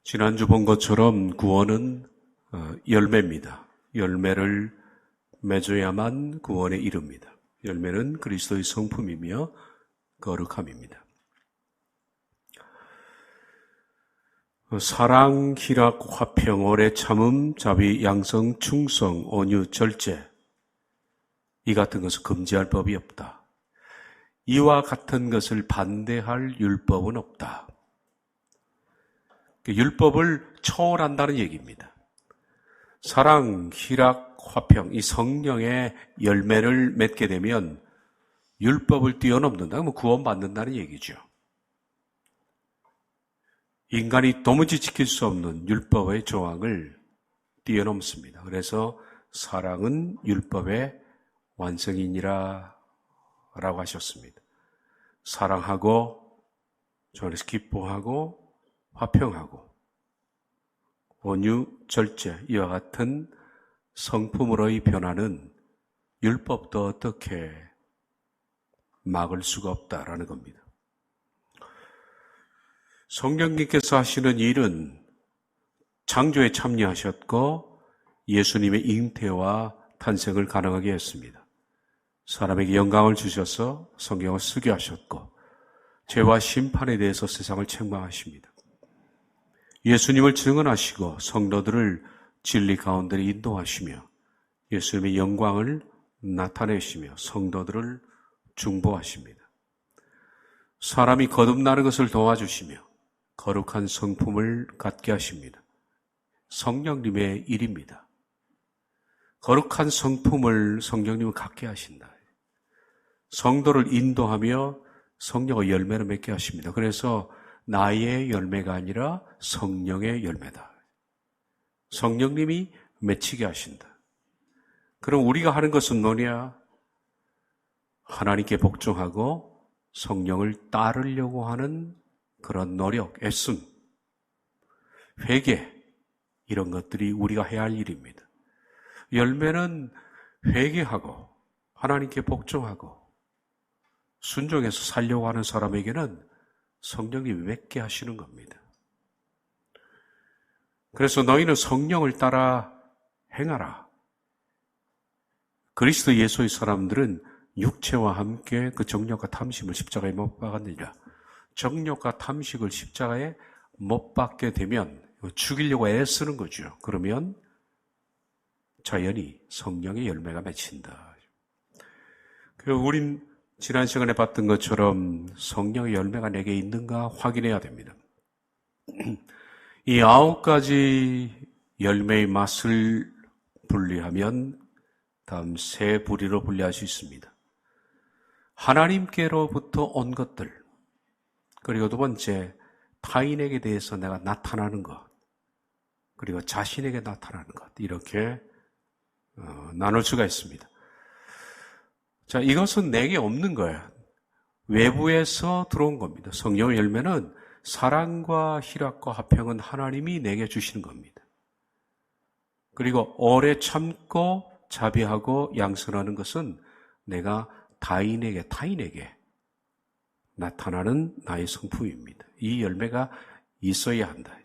지난주 본 것처럼 구원은 열매입니다. 열매를 맺어야만 구원에 이릅니다. 열매는 그리스도의 성품이며 거룩함입니다. 사랑, 희락, 화평, 오래 참음, 자비, 양성, 충성, 온유, 절제, 이 같은 것을 금지할 법이 없다. 이와 같은 것을 반대할 율법은 없다. 율법을 초월한다는 얘기입니다. 사랑, 희락, 화평, 이 성령의 열매를 맺게 되면 율법을 뛰어넘는다. 그러면 구원받는다는 얘기죠. 인간이 도무지 지킬 수 없는 율법의 조항을 뛰어넘습니다. 그래서 사랑은 율법의 완성이니라 라고 하셨습니다. 사랑하고, 주 안에서 기뻐하고, 화평하고, 온유, 절제, 이와 같은 성품으로의 변화는 율법도 어떻게 막을 수가 없다라는 겁니다. 성령님께서 하시는 일은 창조에 참여하셨고 예수님의 잉태와 탄생을 가능하게 했습니다. 사람에게 영광을 주셔서 성경을 쓰게 하셨고 죄와 심판에 대해서 세상을 책망하십니다. 예수님을 증언하시고 성도들을 진리 가운데 인도하시며 예수님의 영광을 나타내시며 성도들을 중보하십니다. 사람이 거듭나는 것을 도와주시며 거룩한 성품을 갖게 하십니다. 성령님의 일입니다. 거룩한 성품을 성령님은 갖게 하신다. 성도를 인도하며 성령의 열매를 맺게 하십니다. 그래서 나의 열매가 아니라 성령의 열매다. 성령님이 맺히게 하신다. 그럼 우리가 하는 것은 뭐냐? 하나님께 복종하고 성령을 따르려고 하는 그런 노력, 애씀, 회개, 이런 것들이 우리가 해야 할 일입니다. 열매는 회개하고 하나님께 복종하고 순종해서 살려고 하는 사람에게는 성령님이 맺게 하시는 겁니다. 그래서 너희는 성령을 따라 행하라. 그리스도 예수의 사람들은 육체와 함께 그 정욕과 탐심을 십자가에 못 박았느니라. 정욕과 탐식을 십자가에 못 박게 되면 죽이려고 애쓰는 거죠. 그러면 자연히 성령의 열매가 맺힌다. 그리고 우린 지난 시간에 봤던 것처럼 성령의 열매가 내게 있는가 확인해야 됩니다. 이 9가지 열매의 맛을 분리하면 다음 세 부류로 분리할 수 있습니다. 하나님께로부터 온 것들, 그리고 두 번째, 타인에게 대해서 내가 나타나는 것, 그리고 자신에게 나타나는 것, 이렇게 나눌 수가 있습니다. 자, 이것은 내게 없는 거예요. 외부에서 들어온 겁니다. 성령의 열매는 사랑과 희락과 화평은 하나님이 내게 주시는 겁니다. 그리고 오래 참고 자비하고 양선하는 것은 내가 타인에게 나타나는 나의 성품입니다. 이 열매가 있어야 한다.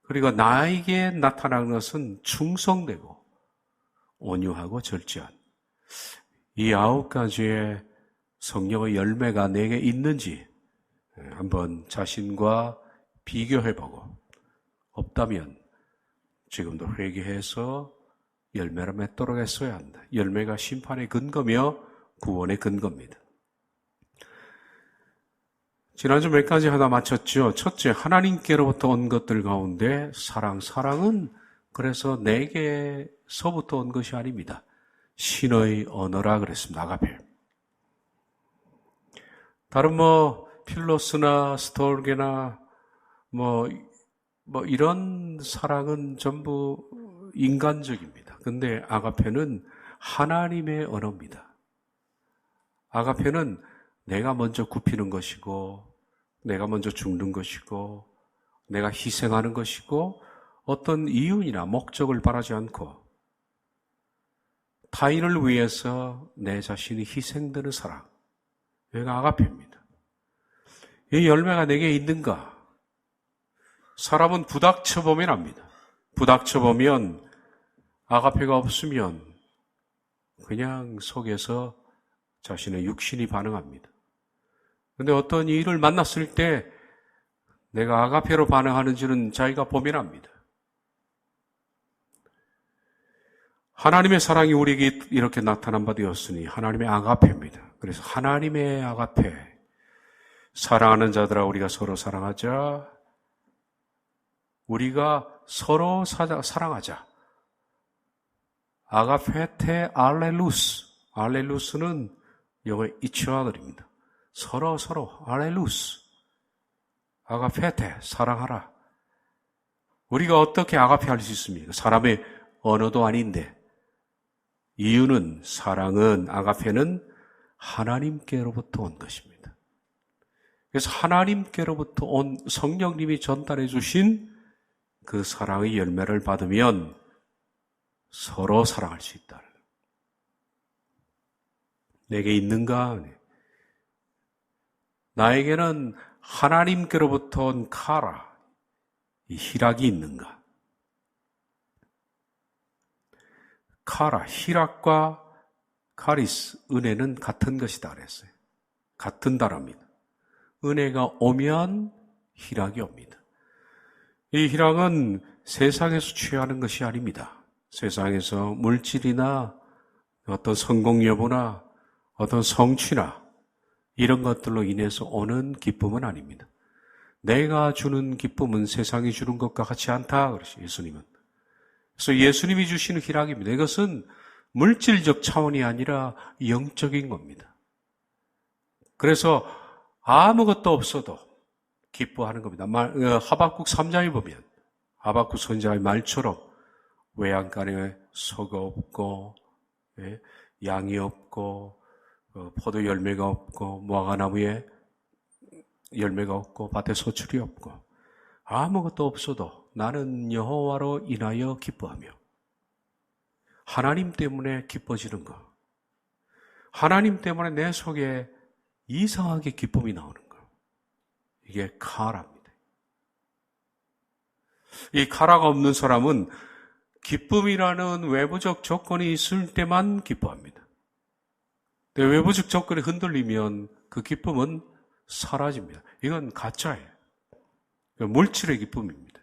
그리고 나에게 나타나는 것은 충성되고 온유하고 절제한 이 9가지의 성령의 열매가 내게 있는지 한번 자신과 비교해보고 없다면 지금도 회개해서 열매를 맺도록 했어야 한다. 열매가 심판의 근거며 구원의 근거입니다. 지난주 몇 가지 하나 마쳤죠. 첫째, 하나님께로부터 온 것들 가운데 사랑은 그래서 내게서부터 온 것이 아닙니다. 신의 언어라 그랬습니다. 아가페. 다른 필로스나 스톨게나 이런 사랑은 전부 인간적입니다. 근데 아가페는 하나님의 언어입니다. 아가페는 내가 먼저 굽히는 것이고 내가 먼저 죽는 것이고 내가 희생하는 것이고 어떤 이유나 목적을 바라지 않고 타인을 위해서 내 자신이 희생되는 사랑, 여기가 아가페입니다. 이 열매가 내게 있는가? 사람은 부닥쳐보면 압니다. 부닥쳐보면 아가페가 없으면 그냥 속에서 자신의 육신이 반응합니다. 그런데 어떤 일을 만났을 때 내가 아가페로 반응하는지는 자기가 보면 압니다. 하나님의 사랑이 우리에게 이렇게 나타난 바 되었으니 하나님의 아가페입니다. 그래서 하나님의 아가페, 사랑하는 자들아 우리가 서로 사랑하자. 우리가 서로 사랑하자. 아가페테 알렐루스. 알렐루스는 영어의 이치와들입니다. 서로 알렐루스. 아가페테, 사랑하라. 우리가 어떻게 아가페 할 수 있습니까? 사람의 언어도 아닌데. 이유는 사랑은, 아가페는 하나님께로부터 온 것입니다. 그래서 하나님께로부터 온 성령님이 전달해 주신 그 사랑의 열매를 받으면 서로 사랑할 수 있다. 내게 있는가? 나에게는 하나님께로부터 온 카라, 이 희락이 있는가? 카라, 희락과 카리스, 은혜는 같은 것이다 그랬어요. 같은 단어입니다. 은혜가 오면 희락이 옵니다. 이 희락은 세상에서 취하는 것이 아닙니다. 세상에서 물질이나 어떤 성공 여부나 어떤 성취나 이런 것들로 인해서 오는 기쁨은 아닙니다. 내가 주는 기쁨은 세상이 주는 것과 같지 않다 그러시죠, 예수님은. 그래서 예수님이 주시는 희락입니다. 이것은 물질적 차원이 아니라 영적인 겁니다. 그래서 아무것도 없어도 기뻐하는 겁니다. 하박국 3장에 보면 하박국 선지자의 말처럼 외양간에 소가 없고 양이 없고 포도 열매가 없고 무화과나무에 열매가 없고 밭에 소출이 없고 아무것도 없어도 나는 여호와로 인하여 기뻐하며 하나님 때문에 기뻐지는 것. 하나님 때문에 내 속에 이상하게 기쁨이 나오는 것. 이게 카라입니다. 이 카라가 없는 사람은 기쁨이라는 외부적 조건이 있을 때만 기뻐합니다. 근데 외부적 조건이 흔들리면 그 기쁨은 사라집니다. 이건 가짜예요. 물질의 기쁨입니다.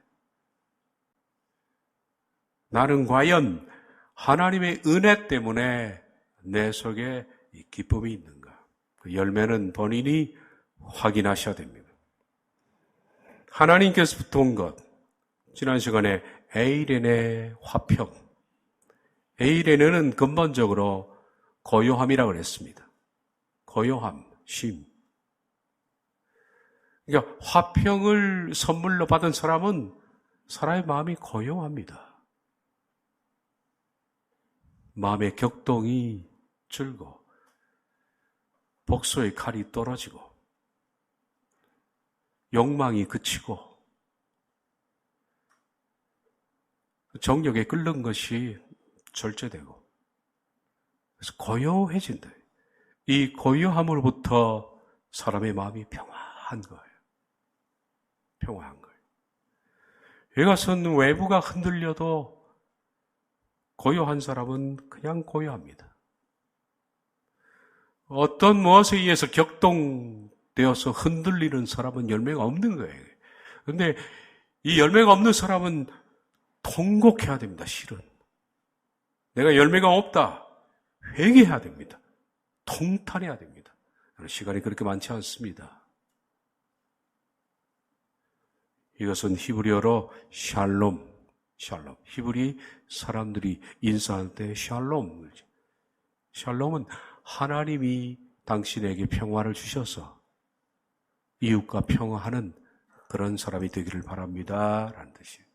나는 과연 하나님의 은혜 때문에 내 속에 이 기쁨이 있는가? 그 열매는 본인이 확인하셔야 됩니다. 하나님께서부터 온 것. 지난 시간에 에이레네 화평. 에이레네는 근본적으로 고요함이라고 그랬습니다. 고요함, 쉼. 그러니까 화평을 선물로 받은 사람은 사람의 마음이 고요합니다. 마음의 격동이 줄고 복소의 칼이 떨어지고 욕망이 그치고 정욕에 끓는 것이 절제되고 그래서 고요해진다. 이 고요함으로부터 사람의 마음이 평화한 거예요. 평화한 거예요. 이것은 외부가 흔들려도 고요한 사람은 그냥 고요합니다. 어떤 무엇에 의해서 격동되어서 흔들리는 사람은 열매가 없는 거예요. 그런데 이 열매가 없는 사람은 통곡해야 됩니다. 실은. 내가 열매가 없다. 회개해야 됩니다. 통탄해야 됩니다. 시간이 그렇게 많지 않습니다. 이것은 히브리어로 샬롬. 히브리 사람들이 인사할 때 샬롬. 샬롬은 하나님이 당신에게 평화를 주셔서 이웃과 평화하는 그런 사람이 되기를 바랍니다. 라는 뜻이에요.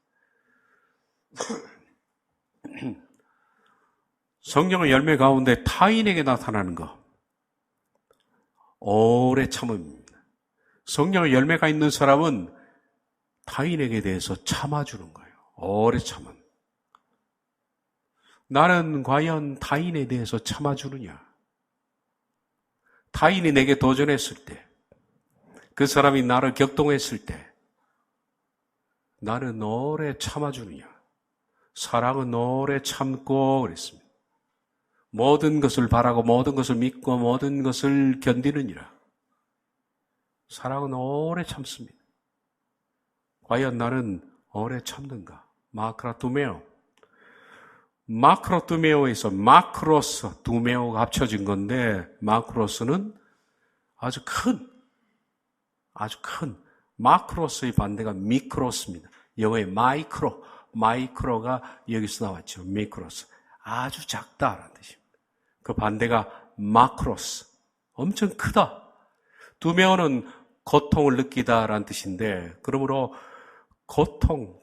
성령의 열매 가운데 타인에게 나타나는 것. 오래 참음입니다. 성령의 열매가 있는 사람은 타인에게 대해서 참아주는 거예요. 오래 참음. 나는 과연 타인에 대해서 참아주느냐? 타인이 내게 도전했을 때, 그 사람이 나를 격동했을 때, 나는 오래 참아주느냐. 사랑은 오래 참고 그랬습니다. 모든 것을 바라고 모든 것을 믿고 모든 것을 견디느니라. 사랑은 오래 참습니다. 과연 나는 오래 참는가? 마크라투메오. 마크로투메오에서 마크로스, 두메오가 합쳐진 건데 마크로스는 아주 큰 마크로스의 반대가 미크로스입니다. 영어의 마이크로가 여기서 나왔죠. 미크로스. 아주 작다라는 뜻입니다. 그 반대가 마크로스. 엄청 크다. 두메오는 고통을 느끼다라는 뜻인데, 그러므로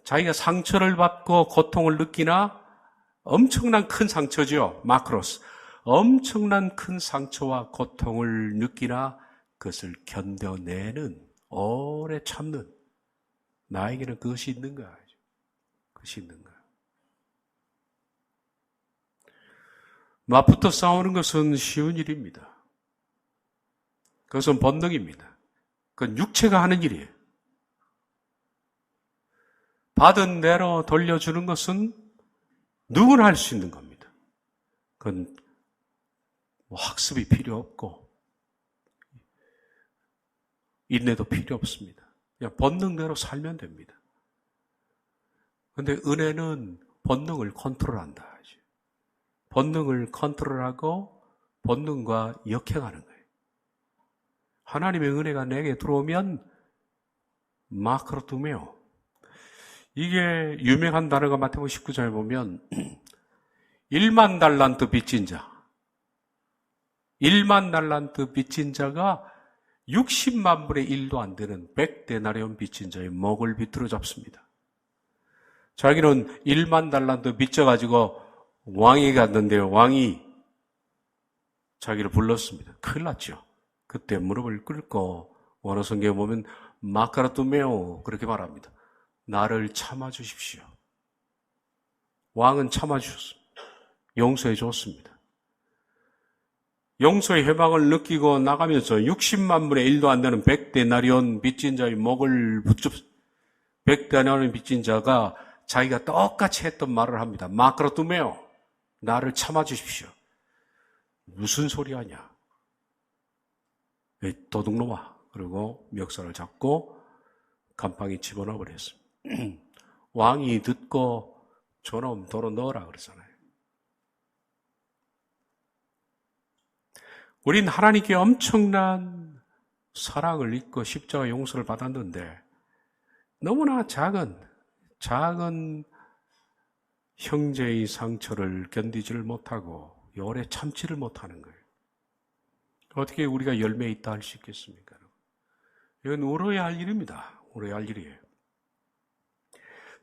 자기가 상처를 받고 고통을 느끼나 엄청난 큰 상처죠. 마크로스. 엄청난 큰 상처와 고통을 느끼나 그것을 견뎌내는, 오래 참는, 나에게는 그것이 있는가? 그것이 있는가? 맞붙어 싸우는 것은 쉬운 일입니다. 그것은 본능입니다. 그건 육체가 하는 일이에요. 받은 대로 돌려주는 것은 누구나 할 수 있는 겁니다. 그건 학습이 필요 없고 인내도 필요 없습니다. 그냥 본능대로 살면 됩니다. 그런데 은혜는 본능을 컨트롤한다. 본능을 컨트롤하고 본능과 역행하는 거예요. 하나님의 은혜가 내게 들어오면 마크로투메오. 이게 유명한 단어가 마태복음 19장에 보면 1만 달란트 빚진 자. 1만 달란트 빚진 자가 60만 분의 1도 안 되는 100데나리온 빚진 자의 목을 비틀어 잡습니다. 자기는 1만 달란트 빚져가지고 왕에게 갔는데요. 왕이 자기를 불렀습니다. 큰일 났죠. 그때 무릎을 꿇고 원어 성경에 보면 마카라투메오 그렇게 말합니다. 나를 참아주십시오. 왕은 참아주셨습니다. 용서해 줬습니다. 용서의 회방을 느끼고 나가면서 60만 분의 1도 안 되는 100데나리온 빚진 자의 목을 붙잡 100데나리온 빚진 자가 자기가 똑같이 했던 말을 합니다. 마크로투메오, 나를 참아주십시오. 무슨 소리 하냐? 도둑놈아. 그리고 멱살을 잡고 감방에 집어넣어 버렸습니다. 왕이 듣고 저놈 도로 넣어라 그러잖아요. 우린 하나님께 엄청난 사랑을 입고 십자가 용서를 받았는데 너무나 작은 형제의 상처를 견디지를 못하고 오래 참지를 못하는 거예요. 어떻게 우리가 열매에 있다 할 수 있겠습니까? 이건 울어야 할 일입니다. 울어야 할 일이에요.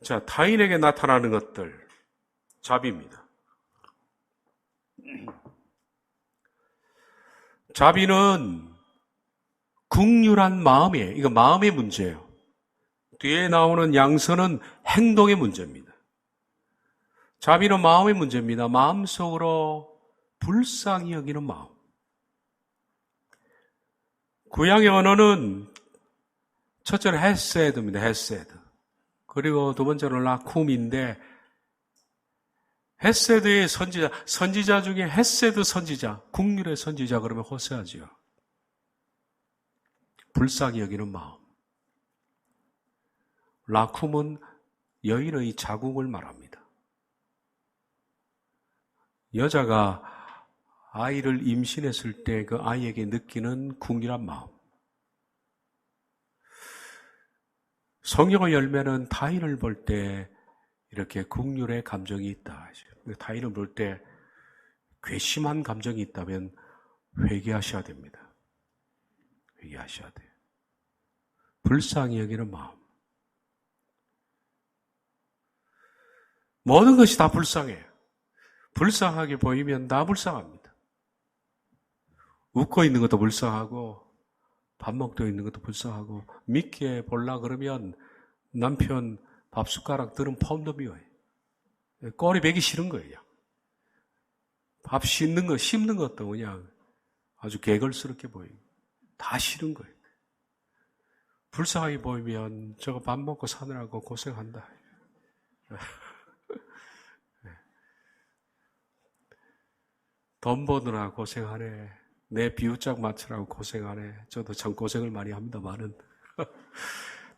자, 타인에게 나타나는 것들, 자비입니다. 자비는 긍휼한 마음이에요. 이거 마음의 문제예요. 뒤에 나오는 양서는 행동의 문제입니다. 자비는 마음의 문제입니다. 마음속으로 불쌍히 여기는 마음. 구약의 언어는 첫째는 헤세드입니다. 헤세드. 그리고 두 번째는 라쿰인데 헤세드의 선지자 중에 헤세드 선지자, 긍휼의 선지자 그러면 호세아지요. 불쌍히 여기는 마음. 라쿰은 여인의 자궁을 말합니다. 여자가 아이를 임신했을 때 그 아이에게 느끼는 긍휼한 마음. 성령의 열매는 타인을 볼 때 이렇게 긍휼의 감정이 있다. 타인을 볼 때 괘씸한 감정이 있다면 회개하셔야 됩니다. 회개하셔야 돼요. 불쌍히 여기는 마음. 모든 것이 다 불쌍해요. 불쌍하게 보이면 다 불쌍합니다. 웃고 있는 것도 불쌍하고 밥 먹고 있는 것도 불쌍하고 믿게 볼라 그러면 남편 밥 숟가락 들은 폼도 미워요. 꼬리 베기 싫은 거예요. 밥 씹는 것도 그냥 아주 개걸스럽게 보여요. 다 싫은 거예요. 불쌍하게 보이면 저거 밥 먹고 사느라고 고생한다. 돈 버느라 고생하네. 내 비웃짝 맞추라고 고생하네. 저도 참 고생을 많이 합니다만은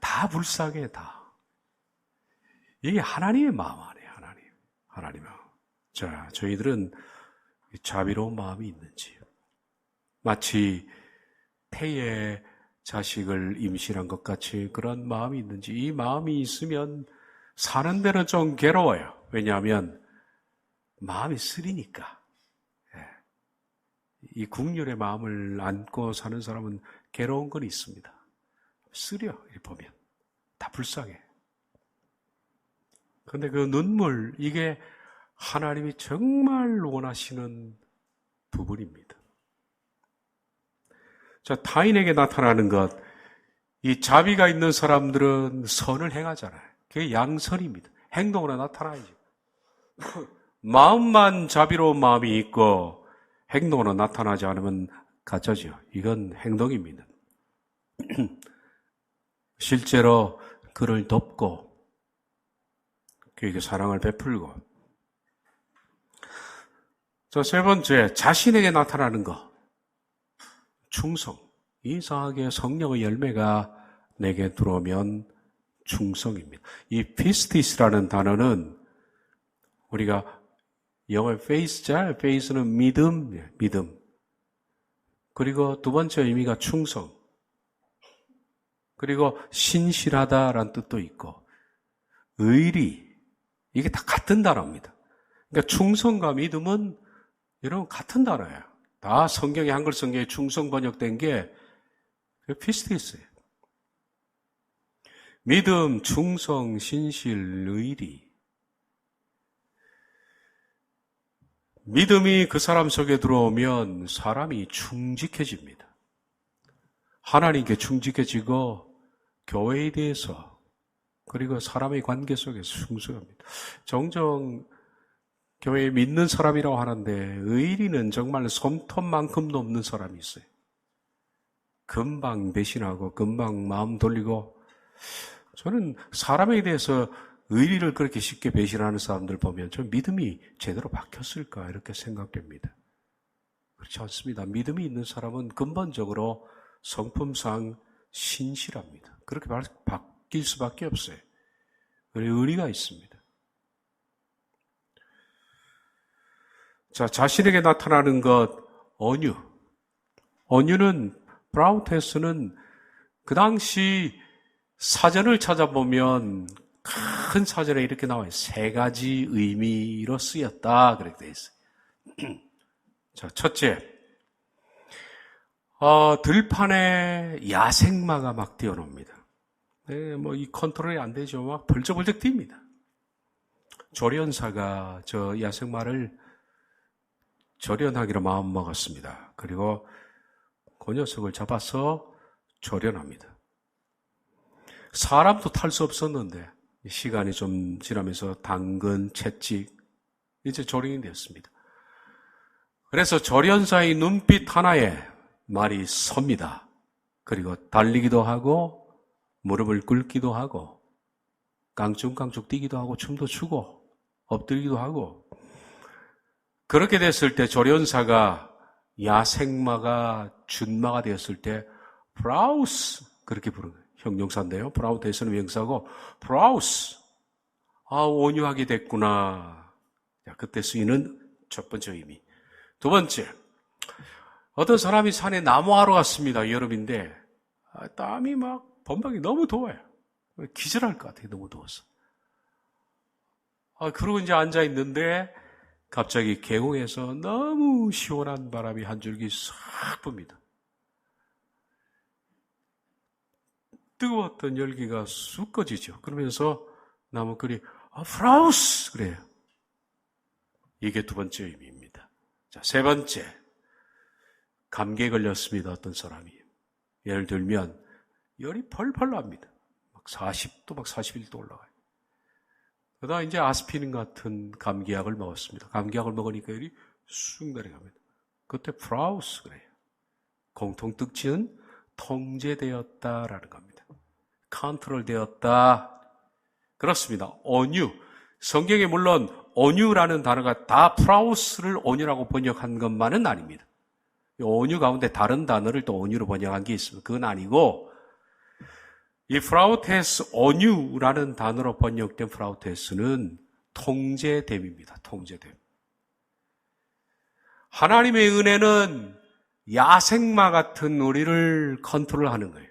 다 불쌍해, 다. 이게 하나님의 마음 아니에요, 하나님의 마음. 자, 저희들은 자비로운 마음이 있는지, 마치 태의 자식을 임신한 것 같이 그런 마음이 있는지, 이 마음이 있으면 사는 데는 좀 괴로워요. 왜냐하면 마음이 쓰리니까. 이 국률의 마음을 안고 사는 사람은 괴로운 건 있습니다. 쓰려, 이렇게 보면. 다 불쌍해. 그런데 그 눈물, 이게 하나님이 정말 원하시는 부분입니다. 자, 타인에게 나타나는 것, 이 자비가 있는 사람들은 선을 행하잖아요. 그게 양선입니다. 행동으로 나타나야죠. 마음만 자비로운 마음이 있고 행동으로 나타나지 않으면 가짜죠. 이건 행동입니다. 실제로 그를 돕고 그에게 사랑을 베풀고. 자, 세 번째, 자신에게 나타나는 것. 충성. 이상하게 성령의 열매가 내게 들어오면 충성입니다. 이 피스티스라는 단어는 우리가 영어의 faith잖아요. faith는 믿음. 그리고 두 번째 의미가 충성. 그리고 신실하다라는 뜻도 있고, 의리. 이게 다 같은 단어입니다. 그러니까 충성과 믿음은 여러분 같은 단어예요. 다 성경의 한글 성경에 충성 번역된 게 피스티스예요. 믿음, 충성, 신실, 의리. 믿음이 그 사람 속에 들어오면 사람이 충직해집니다. 하나님께 충직해지고 교회에 대해서 그리고 사람의 관계 속에서 충성합니다. 종종 교회에 믿는 사람이라고 하는데 의리는 정말 솜톱만큼도 없는 사람이 있어요. 금방 배신하고 금방 마음 돌리고. 저는 사람에 대해서 의리를 그렇게 쉽게 배신하는 사람들 보면 저 믿음이 제대로 박혔을까 이렇게 생각됩니다. 그렇지 않습니다. 믿음이 있는 사람은 근본적으로 성품상 신실합니다. 그렇게 바뀔 수밖에 없어요. 의리가 있습니다. 자, 자신에게 나타나는 것, 온유. 온유는 브라운테스는 그 당시 사전을 찾아보면 큰 사전에 이렇게 나와요. 3가지 의미로 쓰였다. 그렇게 되어 있어요. 자, 첫째, 들판에 야생마가 막 뛰어놉니다. 네, 이 컨트롤이 안 되죠. 막 벌쩍벌쩍 뜁니다. 조련사가 저 야생마를 조련하기로 마음먹었습니다. 그리고 그 녀석을 잡아서 조련합니다. 사람도 탈 수 없었는데 시간이 좀 지나면서 당근, 채찍 이제 조련이 되었습니다. 그래서 조련사의 눈빛 하나에 말이 섭니다. 그리고 달리기도 하고 무릎을 꿇기도 하고 깡충깡충 뛰기도 하고 춤도 추고 엎드리기도 하고. 그렇게 됐을 때 조련사가 야생마가 준마가 되었을 때 브라우스 그렇게 부르는 거예요. 형용사인데요. 브라우테스는 명사고 브라우스. 온유하게 됐구나. 자, 그때 쓰이는 첫 번째 의미. 두 번째, 어떤 사람이 산에 나무하러 갔습니다. 여름인데 땀이 막 범벅이 너무 더워요. 기절할 것 같아요. 너무 더워서. 그러고 이제 앉아 있는데 갑자기 계곡에서 너무 시원한 바람이 한 줄기 싹 붑니다. 뜨거웠던 열기가 쑥 꺼지죠. 그러면서 나무꾼이 프라우스 그래요. 이게 두 번째 의미입니다. 자, 세 번째, 감기에 걸렸습니다. 어떤 사람이. 예를 들면 열이 펄펄 납니다. 막 40도, 막 41도 올라가요. 그러다 이제 아스피린 같은 감기약을 먹었습니다. 감기약을 먹으니까 열이 쑥 내려갑니다. 그때 프라우스 그래요. 공통 특징은 통제되었다라는 겁니다. 컨트롤 되었다. 그렇습니다. 온유. 성경에 물론 온유라는 단어가 다 프라우스를 온유라고 번역한 것만은 아닙니다. 온유 가운데 다른 단어를 또 온유로 번역한 게 있습니다. 그건 아니고 이 프라우테스 온유라는 단어로 번역된 프라우테스는 통제됨입니다. 통제됨. 하나님의 은혜는 야생마 같은 우리를 컨트롤하는 거예요.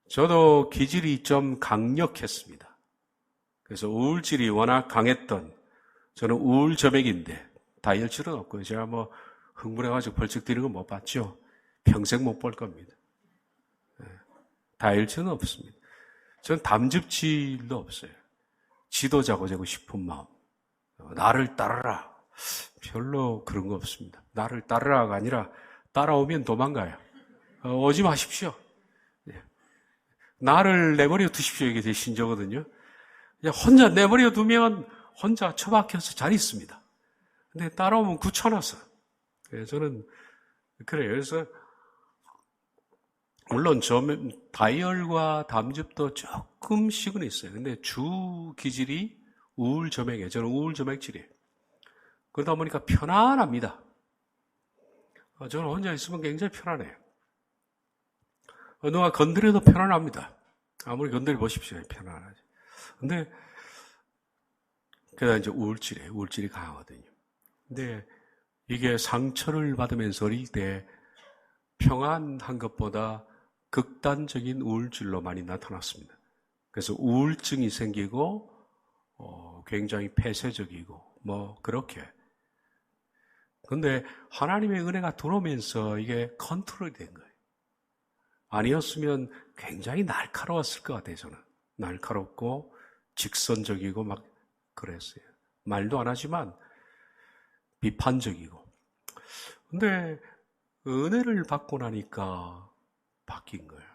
저도 기질이 좀 강력했습니다. 그래서 우울질이 워낙 강했던, 저는 우울저맥인데 다이어트는 없고요. 제가 뭐 흥분해가지고 벌쩍 뛰는 건 못 봤죠. 평생 못 볼 겁니다. 다이어트는 없습니다. 저는 담즙질도 없어요. 지도자가 되고 싶은 마음. 나를 따르라. 별로 그런 거 없습니다. 나를 따르라가 아니라 따라오면 도망가요. 오지 마십시오. 나를 내버려 두십시오. 이게 제 신조거든요. 그냥 혼자 내버려 두면 혼자 처박혀서 잘 있습니다. 근데 따라오면 굳혀놔서. 저는 그래요. 그래서 물론 다이얼과 담즙도 조금씩은 있어요. 근데 주 기질이 우울저맥이에요. 저는 우울저맥질이에요. 그러다 보니까 편안합니다. 저는 혼자 있으면 굉장히 편안해요. 누가 건드려도 편안합니다. 아무리 건드려 보십시오. 편안하죠. 근데, 그다 이제 우울질이에요. 우울질이 강하거든요. 근데 이게 상처를 받으면서 어릴 때 평안한 것보다 극단적인 우울질로 많이 나타났습니다. 그래서 우울증이 생기고, 굉장히 폐쇄적이고, 뭐, 그렇게. 근데 하나님의 은혜가 들어오면서 이게 컨트롤이 된 거예요. 아니었으면 굉장히 날카로웠을 것 같아요, 저는. 날카롭고, 직선적이고, 막, 그랬어요. 말도 안 하지만, 비판적이고. 근데, 은혜를 받고 나니까 바뀐 거예요.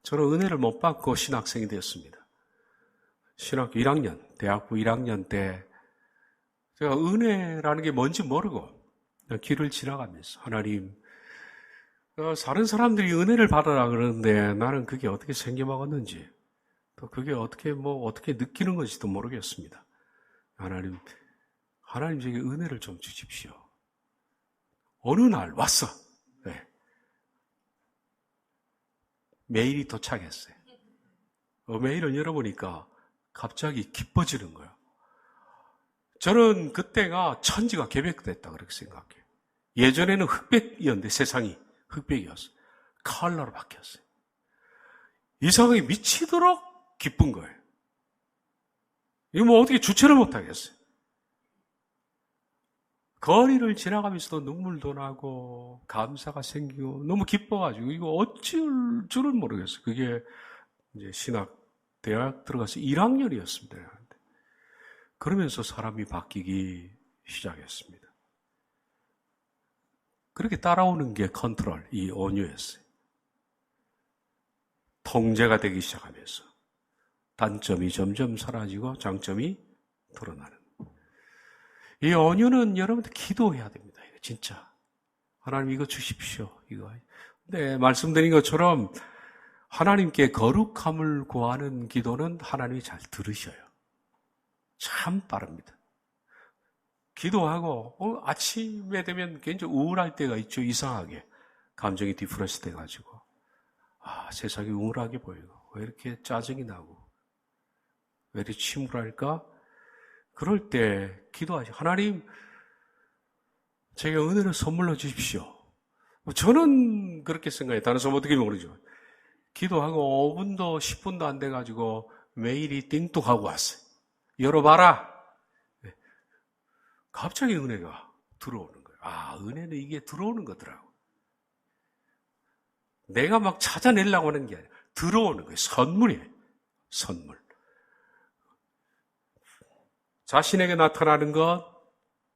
저는 은혜를 못 받고 신학생이 되었습니다. 신학교 1학년, 대학부 1학년 때, 제가 은혜라는 게 뭔지 모르고, 길을 지나가면서, 하나님, 다른 사람들이 은혜를 받으라 그러는데 나는 그게 어떻게 생겨먹었는지 또 그게 어떻게 느끼는 건지도 모르겠습니다. 하나님 제게 은혜를 좀 주십시오. 어느 날 왔어. 네. 메일이 도착했어요. 메일을 열어보니까 갑자기 기뻐지는 거예요. 저는 그때가 천지가 개벽됐다 그렇게 생각해요. 예전에는 흑백이었는데 세상이 흑백이었어요. 컬러로 바뀌었어요. 이상하게 미치도록 기쁜 거예요. 이거 뭐 어떻게 주체를 못하겠어요. 거리를 지나가면서도 눈물도 나고 감사가 생기고 너무 기뻐가지고 이거 어쩔 줄을 모르겠어요. 그게 이제 대학 들어가서 1학년이었습니다. 그러면서 사람이 바뀌기 시작했습니다. 그렇게 따라오는 게 컨트롤, 이 온유였어요. 통제가 되기 시작하면서 단점이 점점 사라지고 장점이 드러나는. 이 온유는 여러분들 기도해야 됩니다. 진짜. 하나님 이거 주십시오. 이거. 근데 말씀드린 것처럼 하나님께 거룩함을 구하는 기도는 하나님이 잘 들으셔요. 참 빠릅니다. 기도하고 아침에 되면 굉장히 우울할 때가 있죠. 이상하게 감정이 디프레스 돼가지고 세상이 우울하게 보이고 왜 이렇게 짜증이 나고 왜 이렇게 침울할까? 그럴 때 기도하죠. 하나님 제게 은혜를 선물로 주십시오. 저는 그렇게 생각해요. 다른 사람 어떻게 모르죠. 기도하고 5분도 10분도 안 돼가지고 메일이 띵뚝하고 왔어요. 열어봐라. 갑자기 은혜가 들어오는 거예요. 은혜는 이게 들어오는 거더라고. 내가 막 찾아내려고 하는 게 아니라 들어오는 거예요. 선물이에요. 선물. 자신에게 나타나는 것,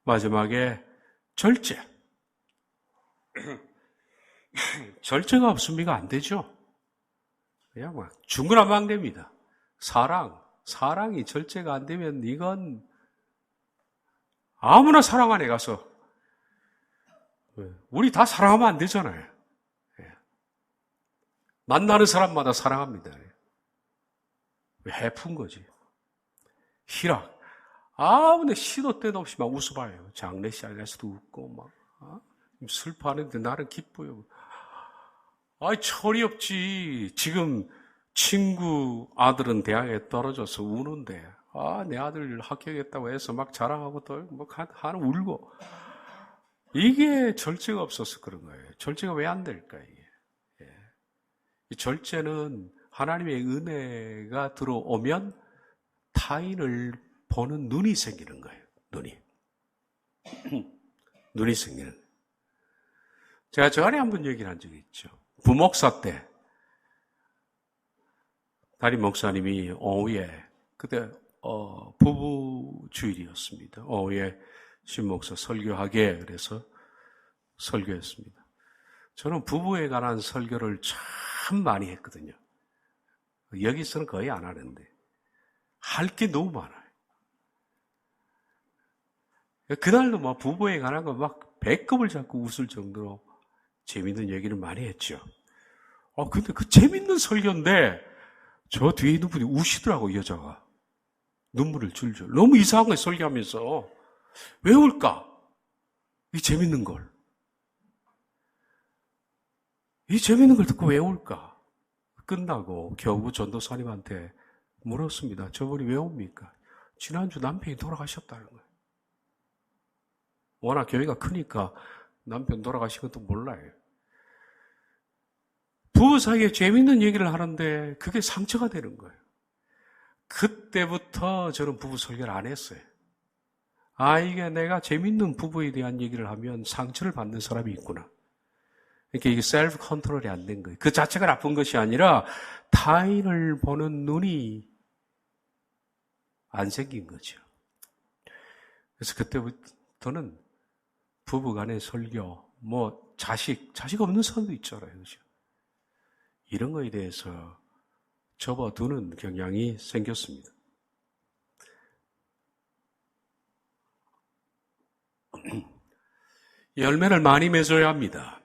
마지막에 절제. 절제가 없으면 이거 안 되죠. 그냥 막 중구난방됩니다. 사랑이 절제가 안 되면 이건 아무나 사랑 안에 가서 우리 다 사랑하면 안 되잖아요. 만나는 사람마다 사랑합니다. 해픈 거지. 희락. 근데 시도 때도 없이 막 웃어봐요. 장례식장에서도 웃고, 막, 슬퍼하는데 나는 기뻐요. 철이 없지. 지금 친구 아들은 대학에 떨어져서 우는데, 내 아들 합격했다고 해서 막 자랑하고 또, 하나 울고. 이게 절제가 없어서 그런 거예요. 절제가 왜 안 될까, 이게. 이 절제는 하나님의 은혜가 들어오면 타인을 보는 눈이 생기는 거예요. 눈이 생기는 거예요. 제가 전에 한번 얘기를 한 적이 있죠. 부목사 때 담임 목사님이 오후에 그때 부부 주일이었습니다. 오후에 신목사 설교하게 그래서 설교했습니다. 저는 부부에 관한 설교를 참 많이 했거든요. 여기서는 거의 안 하는데 할 게 너무 많아요. 그날도 막 부부에 관한 거 막 배꼽을 잡고 웃을 정도로 재밌는 얘기를 많이 했죠. 근데 그 재밌는 설교인데 저 뒤에 있는 분이 우시더라고, 여자가. 눈물을 줄줄. 너무 이상한 걸 설교하면서 왜 울까? 이 재밌는 걸. 이 재밌는 걸 듣고 왜 울까? 끝나고 겨우 전도사님한테 물었습니다. 저분이 왜 옵니까? 지난주 남편이 돌아가셨다는 거예요. 워낙 교회가 크니까 남편 돌아가신 것도 몰라요. 부부 사이에 재밌는 얘기를 하는데 그게 상처가 되는 거예요. 그때부터 저는 부부 설교를 안 했어요. 이게 내가 재밌는 부부에 대한 얘기를 하면 상처를 받는 사람이 있구나. 그러니까 이게 셀프 컨트롤이 안 된 거예요. 그 자체가 나쁜 것이 아니라 타인을 보는 눈이 안 생긴 거죠. 그래서 그때부터는 부부 간의 설교, 자식 없는 사람도 있잖아요. 그죠? 이런 거에 대해서 접어두는 경향이 생겼습니다. 열매를 많이 맺어야 합니다.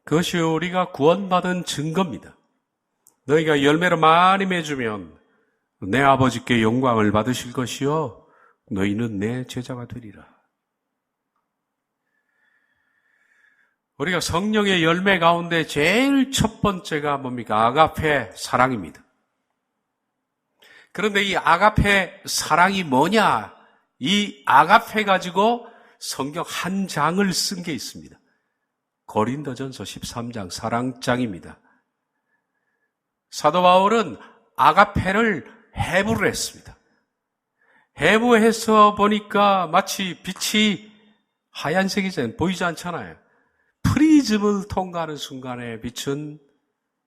그것이 우리가 구원받은 증거입니다. 너희가 열매를 많이 맺으면 내 아버지께 영광을 받으실 것이요 너희는 내 제자가 되리라. 우리가 성령의 열매 가운데 제일 첫 번째가 뭡니까? 아가페 사랑입니다. 그런데 이 아가페 사랑이 뭐냐? 이 아가페 가지고 성경 한 장을 쓴 게 있습니다. 고린도전서 13장 사랑장입니다. 사도 바울은 아가페를 해부를 했습니다. 해부해서 보니까 마치 빛이 하얀색이잖아요. 보이지 않잖아요. 프리즘을 통과하는 순간에 빛은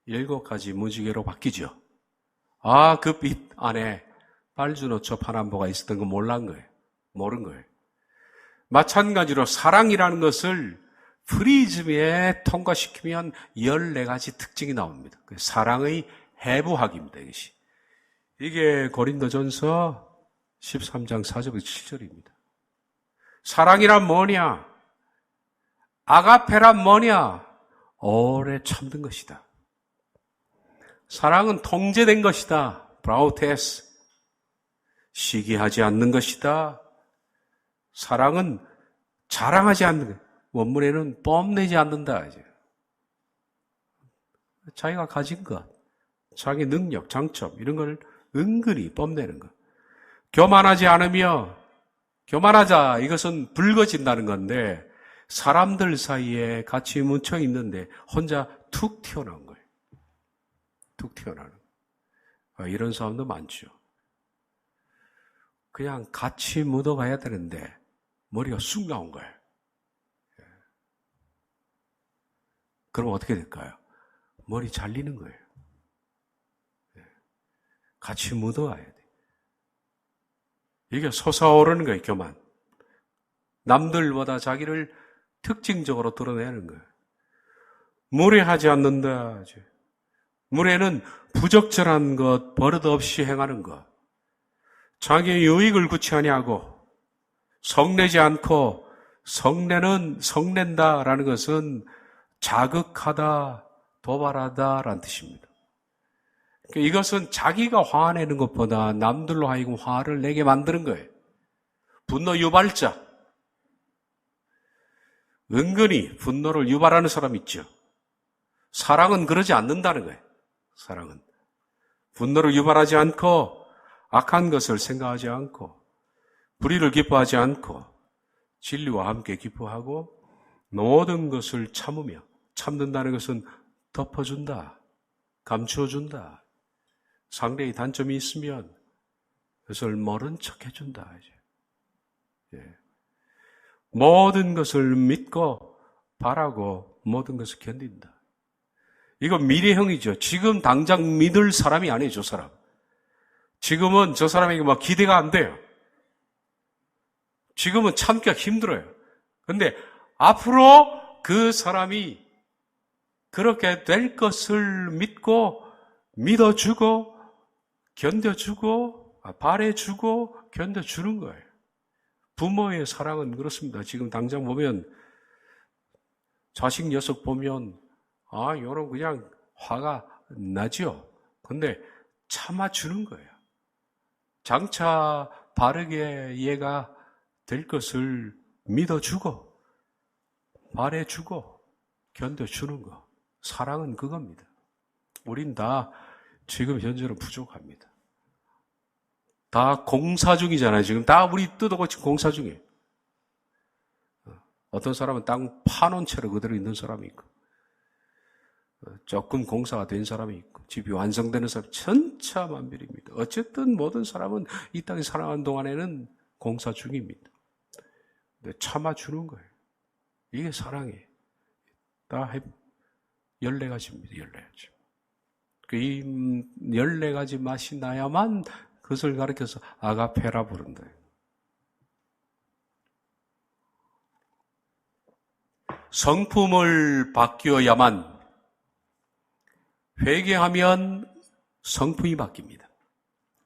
7가지 무지개로 바뀌죠. 그 빛 안에 빨주노초 파남보가 있었던 거 모른 거예요. 마찬가지로 사랑이라는 것을 프리즘에 통과시키면 14가지 특징이 나옵니다. 사랑의 해부학입니다. 이게 고린도전서 13장 4절부터 7절입니다. 사랑이란 뭐냐? 아가페란 뭐냐? 오래 참는 것이다. 사랑은 통제된 것이다. 브라우테스. 시기하지 않는 것이다. 사랑은 자랑하지 않는 것. 원문에는 뽐내지 않는다. 자기가 가진 것, 자기 능력, 장점 이런 걸 은근히 뽐내는 것. 교만하지 않으며 교만하자 이것은 붉어진다는 건데 사람들 사이에 같이 뭉쳐 있는데 혼자 툭 튀어나온 거예요. 툭 튀어나오는 거예요. 이런 사람도 많죠. 그냥 같이 묻어가야 되는데 머리가 쑥 나온 거예요. 그럼 어떻게 될까요? 머리 잘리는 거예요. 같이 묻어가야 돼. 이게 솟아오르는 거예요, 교만. 남들보다 자기를 특징적으로 드러내는 거예요. 무례하지 않는다. 무례는 부적절한 것, 버릇없이 행하는 것. 자기의 유익을 구취하니 하고 성내지 않고 성낸다라는 것은 자극하다, 도발하다라는 뜻입니다. 그러니까 이것은 자기가 화내는 것보다 남들로 하여금 화를 내게 만드는 거예요. 분노 유발자. 은근히 분노를 유발하는 사람 있죠. 사랑은 그러지 않는다는 거예요. 사랑은. 분노를 유발하지 않고 악한 것을 생각하지 않고 불의를 기뻐하지 않고 진리와 함께 기뻐하고 모든 것을 참으며 참는다는 것은 덮어준다. 감추어준다. 상대의 단점이 있으면 그것을 모른 척 해준다. 예. 모든 것을 믿고 바라고 모든 것을 견딘다. 이건 미래형이죠. 지금 당장 믿을 사람이 아니에요, 저 사람. 지금은 저 사람에게 막 기대가 안 돼요. 지금은 참기가 힘들어요. 근데 앞으로 그 사람이 그렇게 될 것을 믿고 믿어주고 견뎌주고 바래주고 견뎌주는 거예요. 부모의 사랑은 그렇습니다. 지금 당장 보면 자식 녀석 보면 요런 그냥 화가 나죠. 근데 참아주는 거예요. 장차 바르게 얘가 될 것을 믿어주고 바래주고 견뎌주는 거. 사랑은 그겁니다. 우린 다 지금 현재는 부족합니다. 다 공사 중이잖아요. 지금 다 우리 뜯어고 지금 공사 중이에요. 어떤 사람은 땅 파놓은 채로 그대로 있는 사람이 있고 조금 공사가 된 사람이 있고 집이 완성되는 사람이 천차만별입니다. 어쨌든 모든 사람은 이 땅에 살아가는 동안에는 공사 중입니다. 근데 참아주는 거예요. 이게 사랑이에요. 다 14가지입니다. 14가지. 이 14가지 맛이 나야만 그것을 가르쳐서 아가페라 부른다. 성품을 바뀌어야만 회개하면 성품이 바뀝니다.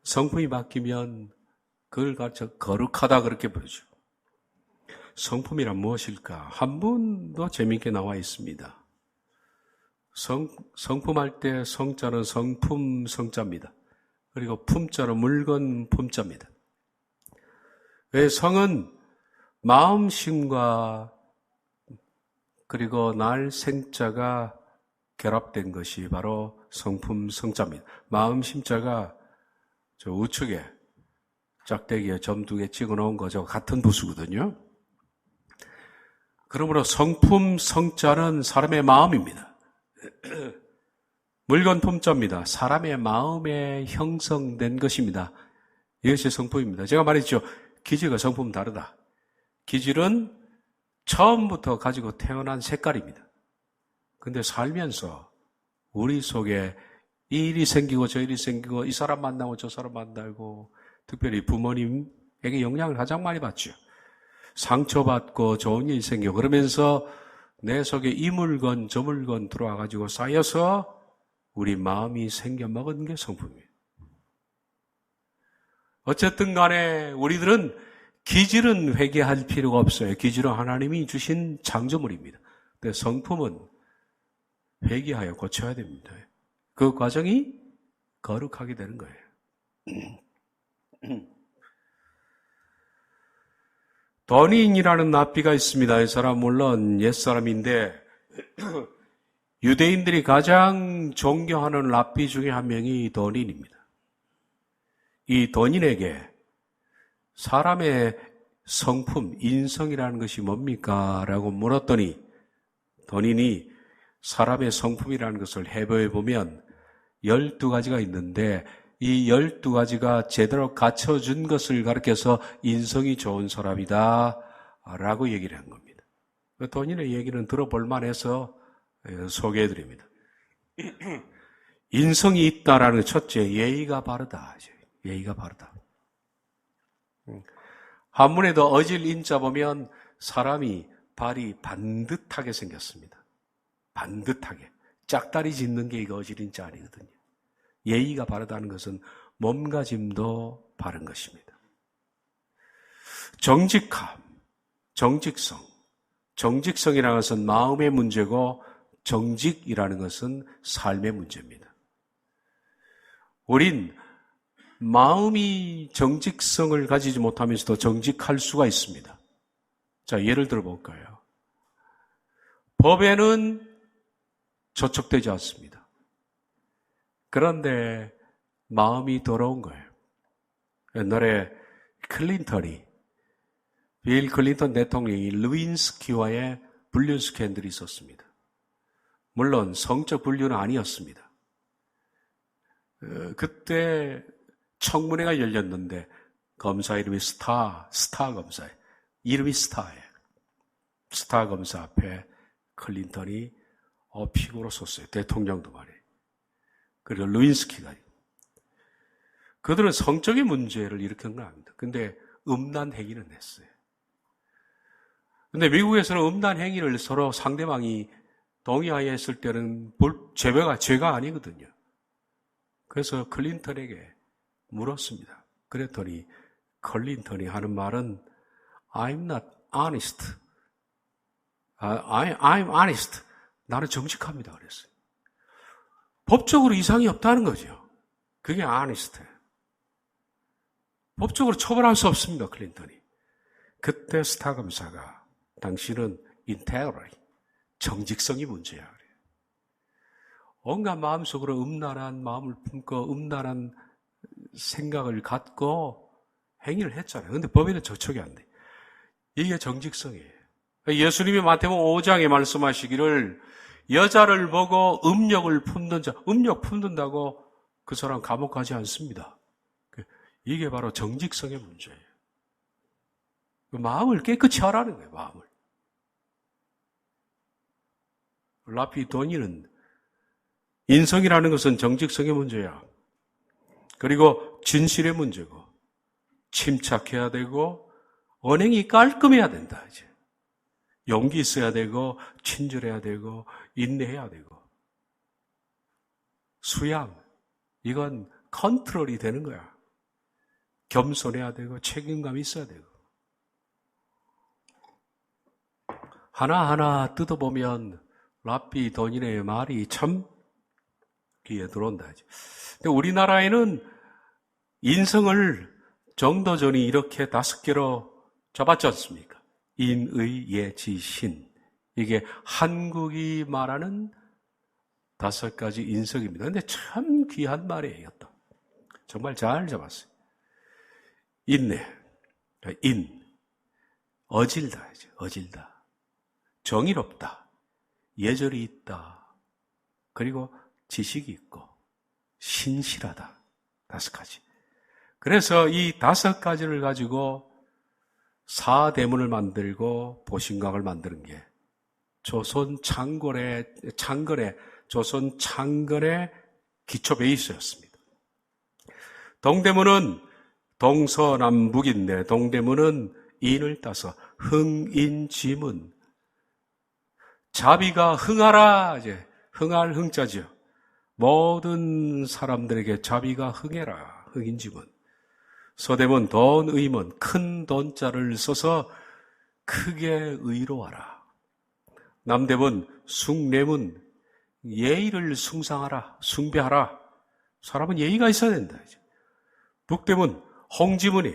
성품이 바뀌면 그걸 가르쳐 거룩하다 그렇게 부르죠. 성품이란 무엇일까? 한 분도 재미있게 나와 있습니다. 성품할 때 성자는 성품 성자입니다. 그리고 품자는 물건 품자입니다. 왜 성은 마음심과 그리고 날 생자가 결합된 것이 바로 성품 성자입니다. 마음심자가 저 우측에 짝대기에 점 2개 찍어 놓은 거죠. 같은 부수거든요. 그러므로 성품 성자는 사람의 마음입니다. 물건 품자입니다. 사람의 마음에 형성된 것입니다. 이것이 성품입니다. 제가 말했죠. 기질과 성품은 다르다. 기질은 처음부터 가지고 태어난 색깔입니다. 근데 살면서 우리 속에 이 일이 생기고 저 일이 생기고 이 사람 만나고 저 사람 만나고 특별히 부모님에게 영향을 가장 많이 받죠. 상처받고 좋은 일이 생기고 그러면서 내 속에 이 물건 저 물건 들어와가지고 쌓여서 우리 마음이 생겨먹은 게 성품이에요. 어쨌든 간에 우리들은 기질은 회개할 필요가 없어요. 기질은 하나님이 주신 창조물입니다. 근데 성품은 회개하여 고쳐야 됩니다. 그 과정이 거룩하게 되는 거예요. 돈인이라는 랍비가 있습니다. 이 사람 물론 옛사람인데 유대인들이 가장 존경하는 랍비 중에 한 명이 돈인입니다. 이 돈인에게 사람의 성품, 인성이라는 것이 뭡니까? 라고 물었더니 돈인이 사람의 성품이라는 것을 해부해 보면 12가지가 있는데 이 12가지가 제대로 갖춰준 것을 가르쳐서 인성이 좋은 사람이다 라고 얘기를 한 겁니다. 돈인의 얘기는 들어볼 만해서 소개해 드립니다. 인성이 있다라는 첫째, 예의가 바르다. 예의가 바르다. 한문에도 어질 인자 보면 사람이 발이 반듯하게 생겼습니다. 반듯하게. 짝다리 짚는 게 이거 어질 인자 아니거든요. 예의가 바르다는 것은 몸가짐도 바른 것입니다. 정직함, 정직성. 정직성이라는 것은 마음의 문제고 정직이라는 것은 삶의 문제입니다. 우린 마음이 정직성을 가지지 못하면서도 정직할 수가 있습니다. 자, 예를 들어 볼까요? 법에는 저촉되지 않습니다. 그런데 마음이 더러운 거예요. 옛날에 빌 클린턴 대통령이 루인스키와의 불륜 스캔들이 있었습니다. 물론 성적 불륜은 아니었습니다. 그때 청문회가 열렸는데 검사 이름이 스타 검사예요. 이름이 스타예요. 스타 검사 앞에 클린턴이 피고로 섰어요. 대통령도 말이에요. 그리고 루인스키가. 그들은 성적인 문제를 일으킨 건 아닙니다. 근데 음란 행위는 했어요. 근데 미국에서는 음란 행위를 서로 상대방이 동의하에 했을 때는 죄가 아니거든요. 그래서 클린턴에게 물었습니다. 그랬더니 클린턴이 하는 말은 I'm not honest. I'm honest. 나는 정직합니다. 그랬어요. 법적으로 이상이 없다는 거죠. 그게 honest예요. 법적으로 처벌할 수 없습니다. 클린턴이. 그때 스타 검사가 당신은 integrity, 정직성이 문제야. 그래요. 온갖 마음속으로 음란한 마음을 품고 음란한 생각을 갖고 행위를 했잖아요. 그런데 법에는 저촉이 안 돼. 이게 정직성이에요. 예수님이 마태복음 5장에 말씀하시기를 여자를 보고 음욕을 품는 자, 음욕 품는다고 그 사람 감옥 가지 않습니다. 이게 바로 정직성의 문제예요. 마음을 깨끗이 하라는 거예요, 마음을. 라피도니는 인성이라는 것은 정직성의 문제야. 그리고 진실의 문제고, 침착해야 되고, 언행이 깔끔해야 된다, 이제. 용기 있어야 되고, 친절해야 되고, 인내해야 되고. 수양, 이건 컨트롤이 되는 거야. 겸손해야 되고, 책임감이 있어야 되고. 하나하나 뜯어보면, 라피도니의 말이 참 귀에 들어온다. 근데 우리나라에는 인성을 정도전이 이렇게 5개로 잡았지 않습니까? 인의, 예지, 신. 이게 한국이 말하는 5가지 인성입니다. 근데 참 귀한 말이에요, 또. 정말 잘 잡았어요. 인내, 어질다, 어질다. 정의롭다. 예절이 있다. 그리고 지식이 있고 신실하다. 5가지. 그래서 이 5가지를 가지고 사대문을 만들고 보신각을 만드는 게 조선 창건의 기초 베이스였습니다. 동대문은 동서남북인데 동대문은 인을 따서 흥인지문, 자비가 흥하라, 이제 흥할 흥자죠. 모든 사람들에게 자비가 흥해라, 흥인지문. 서대문 돈의문, 큰 돈자를 써서 크게 의로하라. 남대문 숭례문, 예의를 숭상하라, 숭배하라. 사람은 예의가 있어야 된다. 이제. 북대문 홍지문이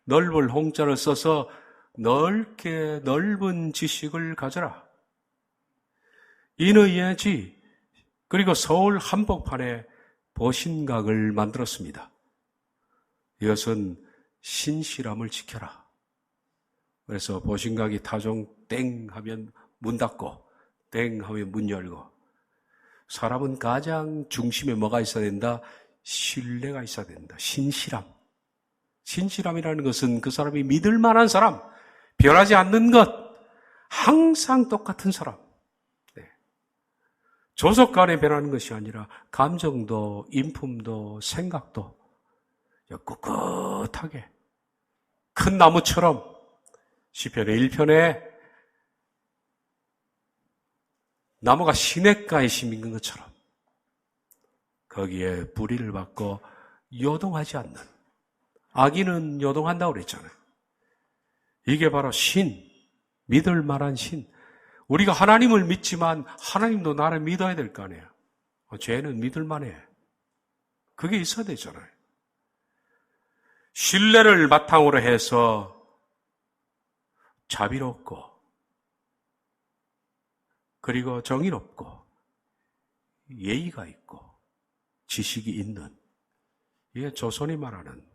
넓을 홍자를 써서 넓게 넓은 지식을 가져라. 인의예지. 그리고 서울 한복판에 보신각을 만들었습니다. 이것은 신실함을 지켜라. 그래서 보신각이 타종 땡 하면 문 닫고 땡 하면 문 열고. 사람은 가장 중심에 뭐가 있어야 된다? 신뢰가 있어야 된다. 신실함. 신실함이라는 것은 그 사람이 믿을 만한 사람, 변하지 않는 것, 항상 똑같은 사람. 네. 조속 간에 변하는 것이 아니라 감정도, 인품도, 생각도 꿋꿋하게 큰 나무처럼 시편의 1편에 나무가 시냇가에 심은 것처럼 거기에 뿌리를 받고 요동하지 않는, 아기는 요동한다고 그랬잖아요. 이게 바로 신, 믿을 만한 신. 우리가 하나님을 믿지만 하나님도 나를 믿어야 될 거 아니에요. 쟤는 믿을만해. 그게 있어야 되잖아요. 신뢰를 바탕으로 해서 자비롭고 그리고 정의롭고 예의가 있고 지식이 있는, 이게 조선이 말하는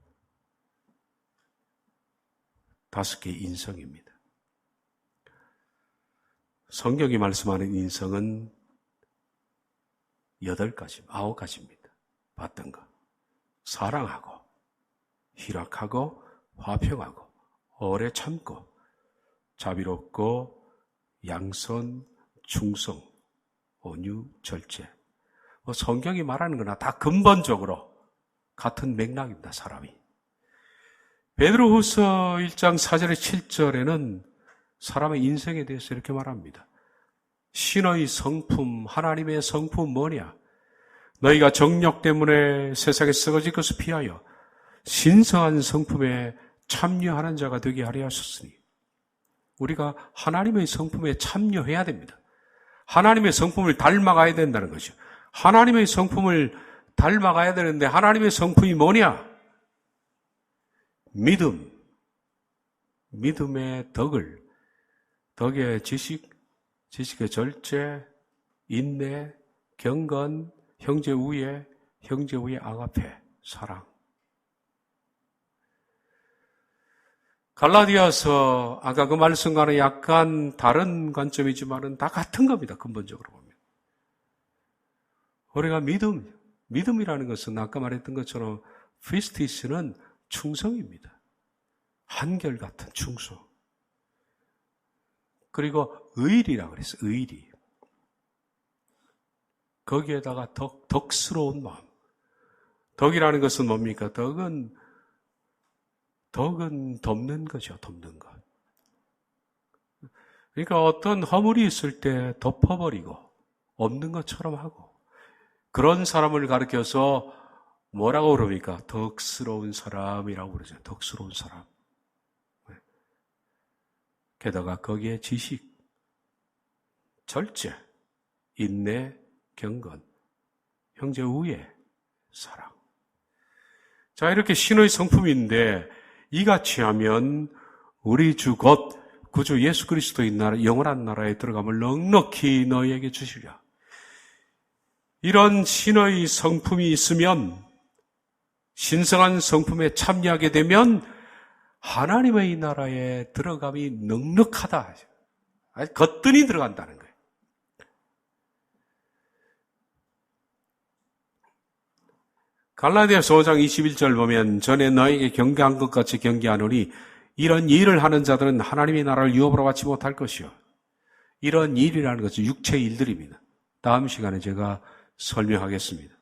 5개의 인성입니다. 성경이 말씀하는 인성은 8가지, 9가지입니다. 봤던 거. 사랑하고, 희락하고, 화평하고, 오래 참고, 자비롭고, 양선, 충성, 온유, 절제. 성경이 말하는 거나 다 근본적으로 같은 맥락입니다, 사람이. 베드로후서 1장 4절에 7절에는 사람의 인생에 대해서 이렇게 말합니다. 신의 성품, 하나님의 성품은 뭐냐? 너희가 정욕 때문에 세상에 썩어질 것을 피하여 신성한 성품에 참여하는 자가 되게 하려 하셨으니, 우리가 하나님의 성품에 참여해야 됩니다. 하나님의 성품을 닮아가야 된다는 거죠. 하나님의 성품을 닮아가야 되는데 하나님의 성품이 뭐냐? 믿음, 믿음의 덕의 지식, 지식의 절제, 인내, 경건, 형제 우애, 아가페, 사랑. 갈라디아서 아까 그 말씀과는 약간 다른 관점이지만은 다 같은 겁니다. 근본적으로 보면. 우리가 믿음이라는 것은 아까 말했던 것처럼 피스티스는 충성입니다. 한결같은 충성. 그리고 의리라고 그랬어요. 의리. 거기에다가 덕스러운 마음. 덕이라는 것은 뭡니까? 덕은 덮는 거죠. 덮는 것. 그러니까 어떤 허물이 있을 때 덮어버리고 없는 것처럼 하고, 그런 사람을 가리켜서 뭐라고 그럽니까? 덕스러운 사람이라고 그러죠. 덕스러운 사람. 게다가 거기에 지식, 절제, 인내, 경건, 형제 우애, 사랑. 자, 이렇게 신의 성품인데 이같이 하면 우리 주 곧 구주 예수 그리스도의 나라, 영원한 나라에 들어감을 넉넉히 너희에게 주시랴. 이런 신의 성품이 있으면, 신성한 성품에 참여하게 되면 하나님의 나라에 들어감이 넉넉하다. 거뜬히 들어간다는 거예요. 갈라디아서 5장 21절 보면 전에 너에게 경계한 것 같이 경계하노니 이런 일을 하는 자들은 하나님의 나라를 유업으로 받지 못할 것이요. 이런 일이라는 것은 육체의 일들입니다. 다음 시간에 제가 설명하겠습니다.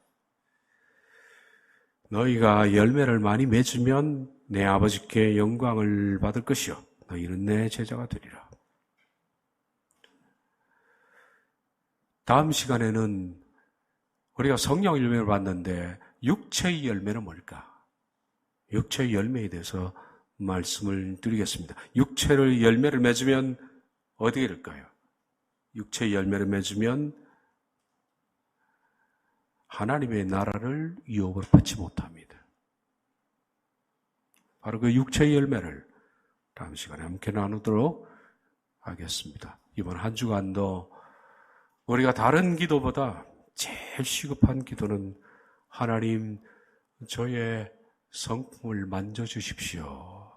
너희가 열매를 많이 맺으면 내 아버지께 영광을 받을 것이요. 너희는 내 제자가 되리라. 다음 시간에는 우리가 성령 열매를 받는데 육체의 열매는 뭘까? 육체의 열매에 대해서 말씀을 드리겠습니다. 육체의 열매를 맺으면 어디에 될까요? 육체의 열매를 맺으면 하나님의 나라를 유업으로 받지 못합니다. 바로 그 육체의 열매를 다음 시간에 함께 나누도록 하겠습니다. 이번 한 주간도 우리가 다른 기도보다 제일 시급한 기도는 하나님, 저의 성품을 만져주십시오.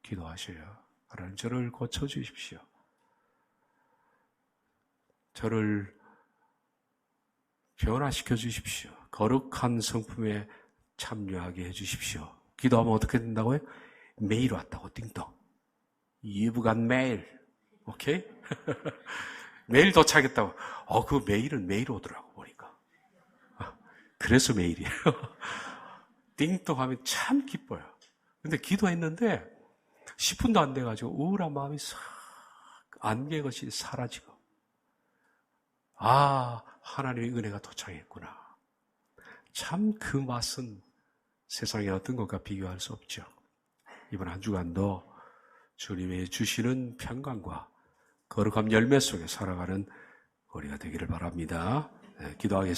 기도하셔요. 하나님, 저를 고쳐주십시오. 저를 변화시켜 주십시오. 거룩한 성품에 참여하게 해주십시오. 기도하면 어떻게 된다고요? 메일 왔다고, 띵동. You've got mail. 오케이? 메일 도착했다고. 그 메일은 메일 오더라고, 보니까. 그래서 메일이에요. 띵동 하면 참 기뻐요. 근데 기도했는데 10분도 안 돼가지고 우울한 마음이 싹 안개것이 사라지고, 하나님의 은혜가 도착했구나. 참 그 맛은 세상의 어떤 것과 비교할 수 없죠. 이번 한 주간도 주님의 주시는 평강과 거룩함 열매 속에 살아가는 우리가 되기를 바랍니다. 기도하겠습니다.